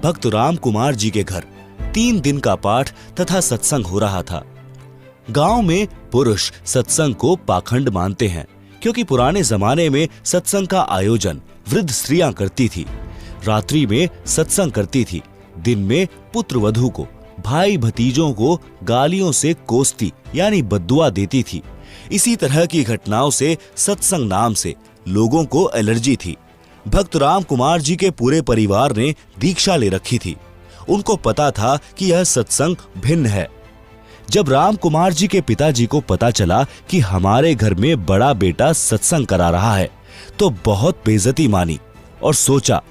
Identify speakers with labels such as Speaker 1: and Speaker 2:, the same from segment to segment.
Speaker 1: भक्त राम कुमार जी के घर 3 दिन का पाठ तथा सत्संग हो रहा था। गांव में पुरुष सत्संग को पाखंड मानते हैं, क्योंकि पुराने जमाने में सत्संग का आयोजन वृद्ध स्त्रियां करती थी। रात्रि में सत्संग करती थी, दिन में पुत्र वधू को, भाई भतीजों को गालियों से कोसती यानी बद्दुआ देती थी। इसी तरह की घटनाओं से सत्संग नाम से लोगों को एलर्जी थी। भक्त राम कुमार जी के पूरे परिवार ने दीक्षा ले रखी थी। उनको पता था कि यह सत्संग भिन्न है। जब राम कुमार जी के पिताजी को पता चला कि हमारे घर में बड़ा बेटा सत्संग करा रहा है, तो बहुत बेइज्जती मानी और सोचा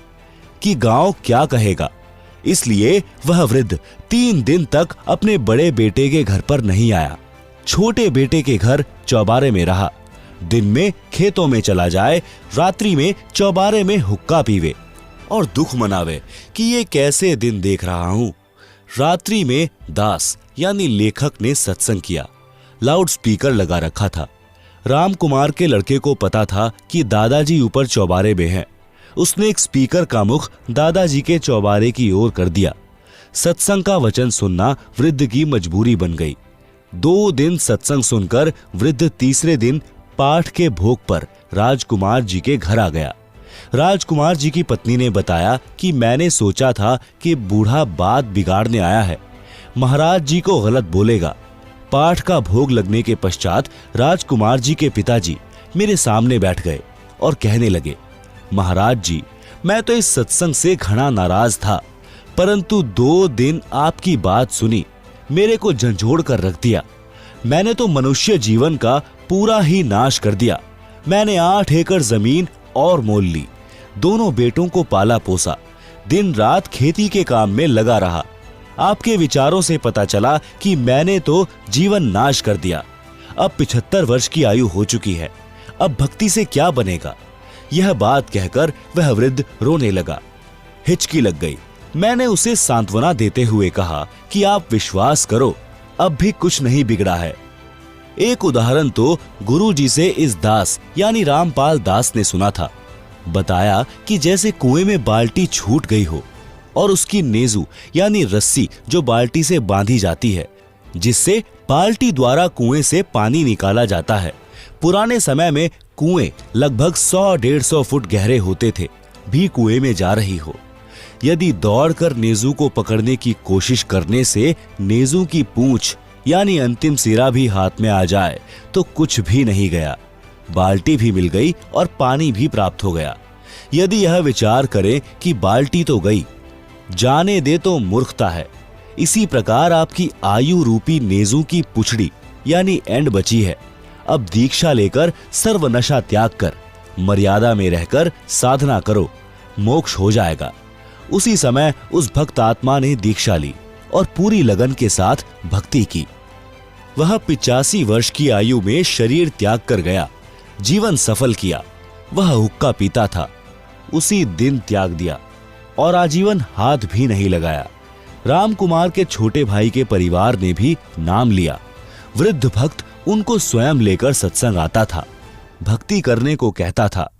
Speaker 1: कि गांव क्या कहेगा। इसलिए वह वृद्ध 3 दिन तक अपने बड़े बेटे के घर पर नहीं आया। छोटे बेटे के घर चौबारे में रहा। दिन में खेतों में चला जाए, रात्रि में चौबारे में हुक्का पीवे और दुख मनावे कि ये कैसे दिन देख रहा हूं। रात्रि में दास यानी लेखक ने सत्संग किया। लाउड स्पीकर लगा रखा था। राम कुमार के लड़के को पता था कि दादाजी ऊपर चौबारे में हैं। उसने एक स्पीकर का मुख दादाजी के चौबारे की ओर कर दिया। सत्संग का वचन सुनना वृद्ध की मजबूरी बन गई। 2 दिन सत्संग सुनकर वृद्ध तीसरे दिन पाठ के भोग पर राजकुमार जी के घर आ गया। राजकुमार जी की पत्नी ने बताया कि मैंने सोचा था कि बूढ़ा बात बिगाड़ने आया है, महाराज जी को गलत बोलेगा। पाठ का भोग लगने के पश्चात राजकुमार जी के पिताजी मेरे सामने बैठ गए और कहने लगे, महाराज जी, मैं तो इस सत्संग से घना नाराज था, परंतु 2 दिन आपकी बात सुनी, मेरे को झंझोड़ कर रख दिया। मैंने तो मनुष्य जीवन का पूरा ही नाश कर दिया। मैंने 8 एकड़ जमीन और मोल ली, दोनों बेटों को पाला पोसा, दिन रात खेती के काम में लगा रहा। आपके विचारों से पता चला कि मैंने तो जीवन नाश कर दिया। अब 75 वर्ष की आयु हो चुकी है, अब भक्ति से क्या बनेगा। यह बात कहकर वह वृद्ध रोने लगा। हिचकी लग गई। मैंने उसे सांत्वना देते हुए कहा कि आप विश्वास करो, अब भी कुछ नहीं बिगड़ा है। एक उदाहरण तो गुरुजी से इस दास यानी रामपाल दास ने सुना था। बताया कि जैसे कुएं में बाल्टी छूट गई हो और उसकी नेजू यानी रस्सी जो बाल्टी से बांधी जाती है, जिससे बाल्टी द्वारा कुएं से पानी निकाला जाता है। पुराने समय में कुएं लगभग 100-150 फुट गहरे होते थे, भी कुएं में जा रही हो। यदि दौड़कर नेजू को पकड़ने की कोशिश करने से नेजू की पूंछ यानी अंतिम सिरा भी हाथ में आ जाए तो कुछ भी नहीं गया, बाल्टी भी मिल गई और पानी भी प्राप्त हो गया। यदि यह विचार करें कि बाल्टी तो गई, जाने दे तो मूर्खता है। इसी प्रकार आपकी आयु रूपी नेजू की पुछड़ी यानी एंड बची है। अब दीक्षा लेकर सर्व नशा त्याग कर मर्यादा में रहकर साधना करो, मोक्ष हो जाएगा। उसी समय उस भक्त आत्मा ने दीक्षा ली और पूरी लगन के साथ भक्ति की। वह 85 वर्ष की आयु में शरीर त्याग कर गया, जीवन सफल किया। वह हुक्का पीता था, उसी दिन त्याग दिया और आजीवन हाथ भी नहीं लगाया। राम कुमार के छोटे भाई के परिवार ने भी नाम लिया। वृद्ध भक्त उनको स्वयं लेकर सत्संग आता था, भक्ति करने को कहता था।